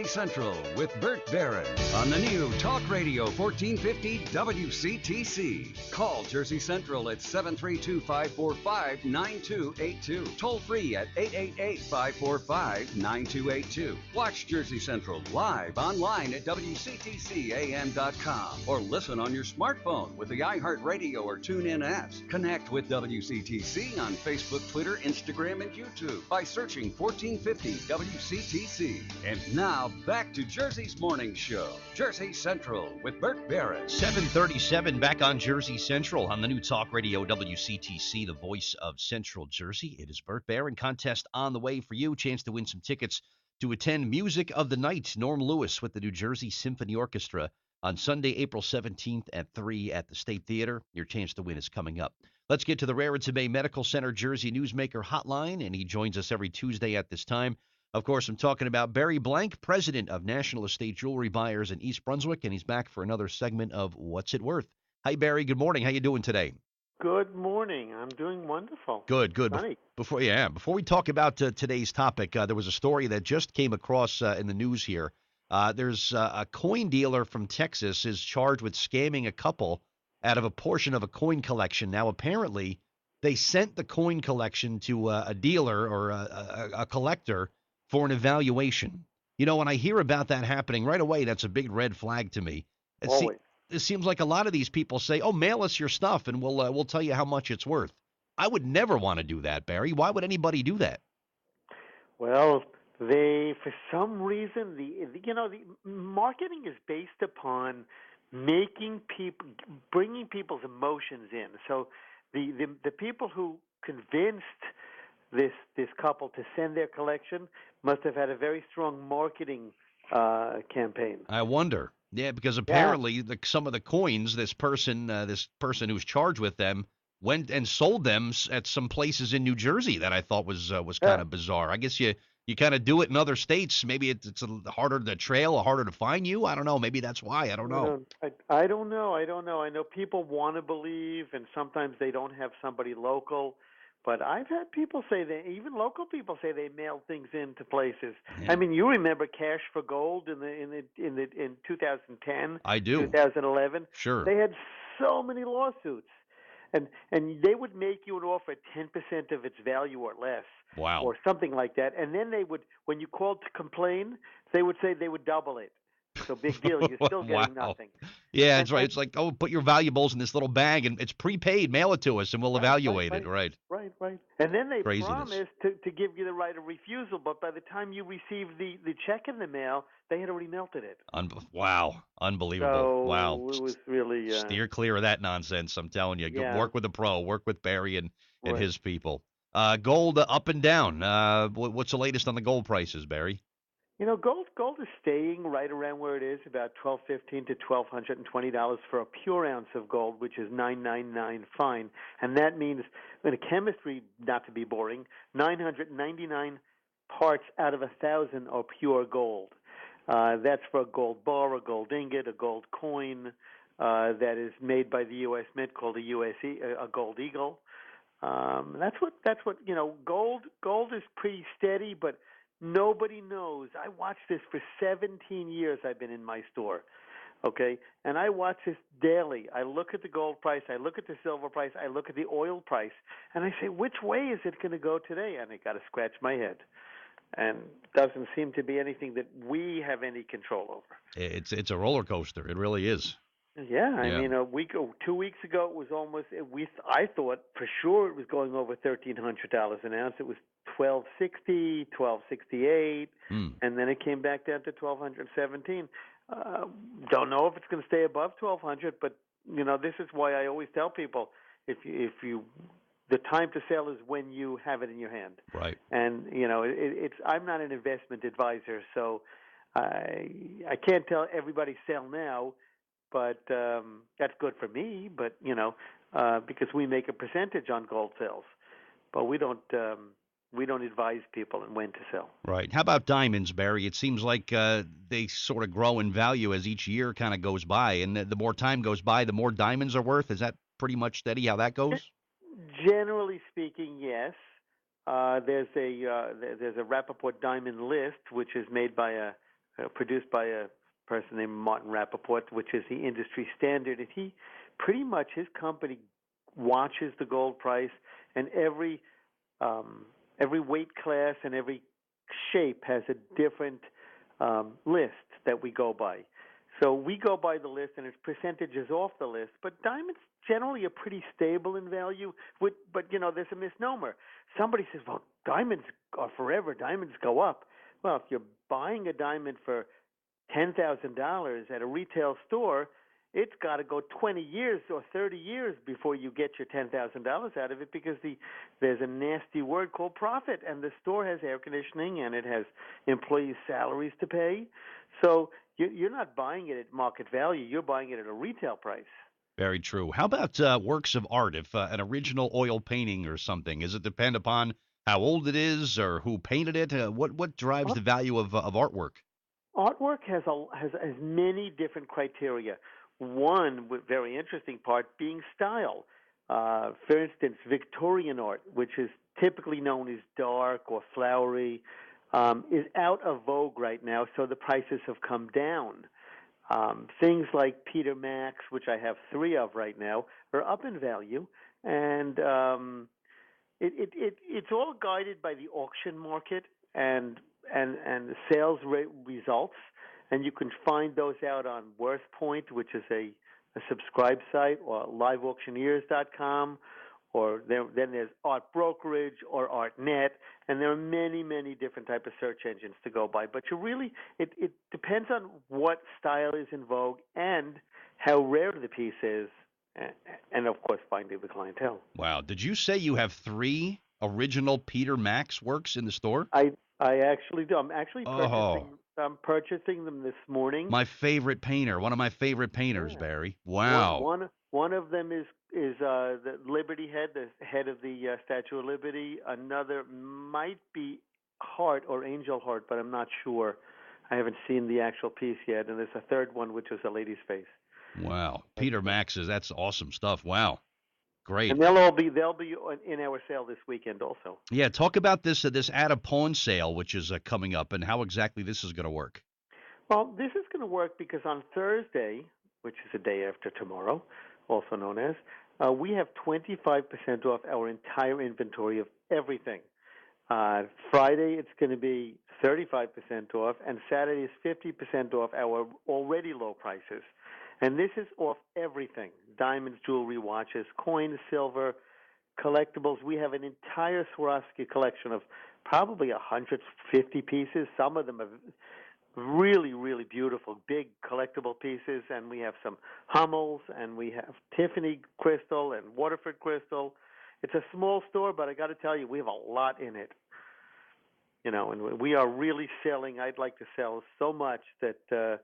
Central with Bert Barron on the new Talk Radio 1450 WCTC. Call Jersey Central at 732-545-9282. Toll free at 888-545-9282. Watch Jersey Central live online at WCTCAM.com or listen on your smartphone with the iHeartRadio or TuneIn apps. Connect with WCTC on Facebook, Twitter, Instagram, and YouTube by searching 1450 WCTC. And now, back to Jersey's Morning Show. Jersey Central with Bert Barron. 7:37 back on Jersey Central on the new Talk Radio WCTC, the voice of Central Jersey. It is Bert Barron. Contest on the way for you. Chance to win some tickets to attend Music of the Night. Norm Lewis with the New Jersey Symphony Orchestra on Sunday, April 17th at 3 at the State Theater. Your chance to win is coming up. Let's get to the Raritan Bay Medical Center Jersey Newsmaker Hotline, and he joins us every Tuesday at this time. Of course, I'm talking about Barry Blank, president of National Estate Jewelry Buyers in East Brunswick, and he's back for another segment of What's It Worth? Hi, Barry. Good morning. How you doing today? Good morning. I'm doing wonderful. Good. Sunny. Before we talk about today's topic, there was a story that just came across in the news here. There's a coin dealer from Texas is charged with scamming a couple out of a portion of a coin collection. Now, apparently, they sent the coin collection to a dealer or a collector for an evaluation. You know, when I hear about that happening right away, that's a big red flag to me. Always. It seems like a lot of these people say, "Oh, mail us your stuff, and we'll tell you how much it's worth." I would never want to do that, Barry. Why would anybody do that? Well, for some reason, the marketing is based upon bringing people's emotions in. So the people who convinced this couple to send their collection must have had a very strong marketing campaign. I wonder. Yeah, because apparently some of the coins, this person who's charged with them went and sold them at some places in New Jersey that I thought was kind of bizarre. I guess you kind of do it in other states. Maybe it's harder to trail, harder to find you. I don't know. Maybe that's why. I don't know. I don't know. I know people want to believe, and sometimes they don't have somebody local. But I've had people say even local people say they mail things into places. Yeah. I mean, you remember Cash for Gold in 2010? I do. 2011. Sure. They had so many lawsuits, and they would make you an offer at 10% of its value or less. Wow. Or something like that. And then they would, when you called to complain, they would say they would double it. So big deal. You're still getting nothing. Yeah, that's right. It's like, oh, put your valuables in this little bag, and it's prepaid. Mail it to us, and we'll evaluate it. Right. And then they Craziness. promised to give you the right of refusal, but by the time you received the check in the mail, they had already melted it. Wow. Unbelievable. So wow. It was really... Steer clear of that nonsense, I'm telling you. Yeah. Work with a pro. Work with Barry and Right. his people. Gold up and down. What's the latest on the gold prices, Barry? You know, gold is staying right around where it is, about $1,215 to $1,220 for a pure ounce of gold, which is $999 fine. And that means, in a chemistry, not to be boring, 999 parts out of 1,000 are pure gold. That's for a gold bar, a gold ingot, a gold coin that is made by the U.S. Mint called a gold eagle. That's what Gold is pretty steady, but nobody knows. I watched this for 17 years. I've been in my store, okay, and I watch this daily. I look at the gold price, I look at the silver price, I look at the oil price, and I say, which way is it going to go today? And I got to scratch my head. And doesn't seem to be anything that we have any control over. It's a roller coaster. It really is. Yeah, I mean, 2 weeks ago, it was almost. I thought for sure it was going over $1,300 an ounce. It was $1,260, $1,268, and then it came back down to $1,217. Don't know if it's going to stay above $1,200, but this is why I always tell people if you the time to sell is when you have it in your hand. Right. And it's. I'm not an investment advisor, so I can't tell everybody sell now. But that's good for me. But because we make a percentage on gold sales, but we don't advise people on when to sell. Right. How about diamonds, Barry? It seems like they sort of grow in value as each year kind of goes by, and the more time goes by, the more diamonds are worth. Is that pretty much steady? How that goes? Generally speaking, yes. There's a Rappaport diamond list, which is made by a produced by a person named Martin Rappaport, which is the industry standard. And he pretty much, his company watches the gold price, and every weight class and every shape has a different list that we go by. So we go by the list, and it's percentages off the list. But diamonds generally are pretty stable in value. But there's a misnomer. Somebody says, "Well, diamonds are forever. Diamonds go up." Well, if you're buying a diamond for $10,000 at a retail store, it's got to go 20 years or 30 years before you get your $10,000 out of it, because there's a nasty word called profit, and the store has air conditioning and it has employees' salaries to pay. So you're not buying it at market value; you're buying it at a retail price. Very true. How about works of art? If an original oil painting or something, does it depend upon how old it is or who painted it? What drives the value of artwork? Artwork has many different criteria. One very interesting part being style. For instance, Victorian art, which is typically known as dark or flowery, is out of vogue right now, so the prices have come down. Things like Peter Max, which I have 3 of right now, are up in value, and it's all guided by the auction market and the sales rate results, and you can find those out on WorthPoint, which is a subscribe site, or liveauctioneers.com, or then there's Art Brokerage or ArtNet, and there are many, many different type of search engines to go by. But it depends on what style is in vogue and how rare the piece is, and of course finding the clientele. Wow. Did you say you have 3 original Peter Max works in the store? I actually do. I'm actually Oh, purchasing them this morning. my favorite painter. One of my favorite painters, Yeah. Barry. Wow. One of them is the Liberty Head, the head of the Statue of Liberty. Another might be Heart or Angel Heart, but I'm not sure. I haven't seen the actual piece yet. And there's a third one, which is a lady's face. Wow. Peter Max's, that's awesome stuff. Wow. Great. And they'll be in our sale this weekend also. Yeah, talk about this at a pawn sale, which is coming up, and how exactly this is going to work. Well, this is going to work because on Thursday, which is the day after tomorrow, also known as, we have 25% off our entire inventory of everything. Friday, it's going to be 35% off, and Saturday is 50% off our already low prices. And this is off everything: diamonds, jewelry, watches, coins, silver, collectibles. We have an entire Swarovski collection of probably 150 pieces. Some of them are really, really beautiful, big collectible pieces, and we have some Hummels, and we have Tiffany crystal and Waterford crystal. It's a small store, but I got to tell you, we have a lot in it. And we are really selling. I'd like to sell so much that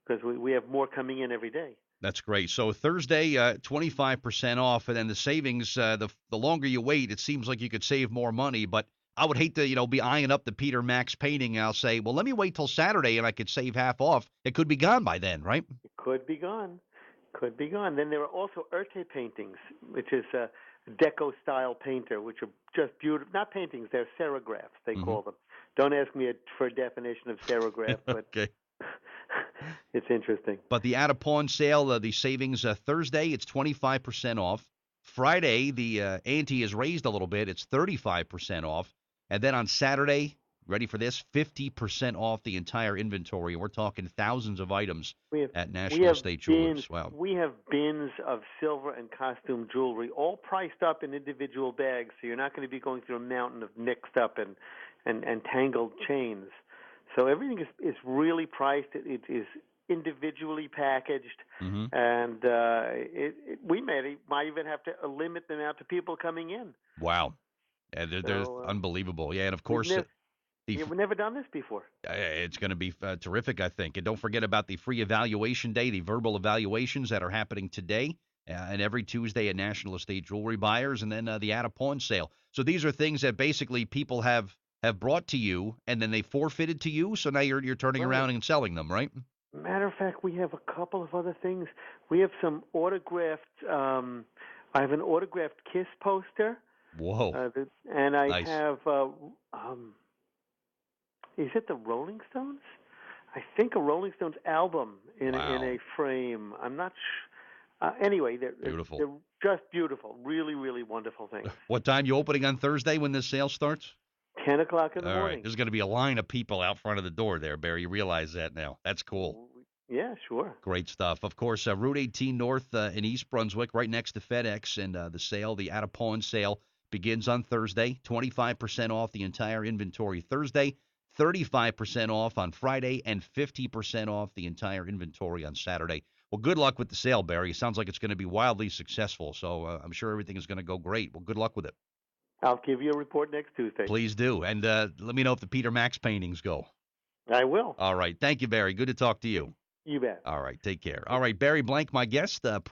because we have more coming in every day. That's great. So Thursday, 25% off, and then the savings. The longer you wait, it seems like you could save more money. But I would hate to, be eyeing up the Peter Max painting. And I'll say, well, let me wait till Saturday, and I could save half off. It could be gone by then, right? It could be gone. Then there are also Erte paintings, which is a deco-style painter, which are just beautiful. Not paintings, they're serigraphs, they call them. Don't ask me for a definition of serigraph, but Okay. It's interesting. But the at-a-pawn sale, the savings Thursday, it's 25% off. Friday, the ante is raised a little bit. It's 35% off. And then on Saturday, ready for this, 50% off the entire inventory. We're talking thousands of items at National Estate Jewelers. Wow. We have bins of silver and costume jewelry, all priced up in individual bags, so you're not going to be going through a mountain of mixed up and tangled chains. So everything is really priced. It is individually packaged, and we might even have to limit them out to people coming in. Wow. Yeah, they're unbelievable. Yeah, and of course, we've never done this before. It's going to be terrific, I think. And don't forget about the free evaluation day, the verbal evaluations that are happening today and every Tuesday at National Estate Jewelry Buyers, and then the at-a-pawn sale. So these are things that basically people have brought to you, and then they forfeited to you, so now you're turning around and selling them, right? Matter of fact, we have a couple of other things. We have some autographed. I have an autographed Kiss poster. Whoa! And I nice. have. Is it the Rolling Stones? I think, a Rolling Stones album in Wow. a frame. I'm not anyway, Beautiful. they're just beautiful. Really, really wonderful things. What time you opening on Thursday when this sale starts? 10 o'clock in the All morning. right. There's going to be a line of people out front of the door there, Barry. You realize that now. That's cool. Yeah, sure. Great stuff. Of course, Route 18 North in East Brunswick, right next to FedEx, and the sale, the out-of-pawn sale, begins on Thursday. 25% off the entire inventory Thursday, 35% off on Friday, and 50% off the entire inventory on Saturday. Well, good luck with the sale, Barry. It sounds like it's going to be wildly successful, so I'm sure everything is going to go great. Well, good luck with it. I'll give you a report next Tuesday. Please do. And let me know if the Peter Max paintings go. I will. All right. Thank you, Barry. Good to talk to you. You bet. All right. Take care. All right. Barry Blank, my guest.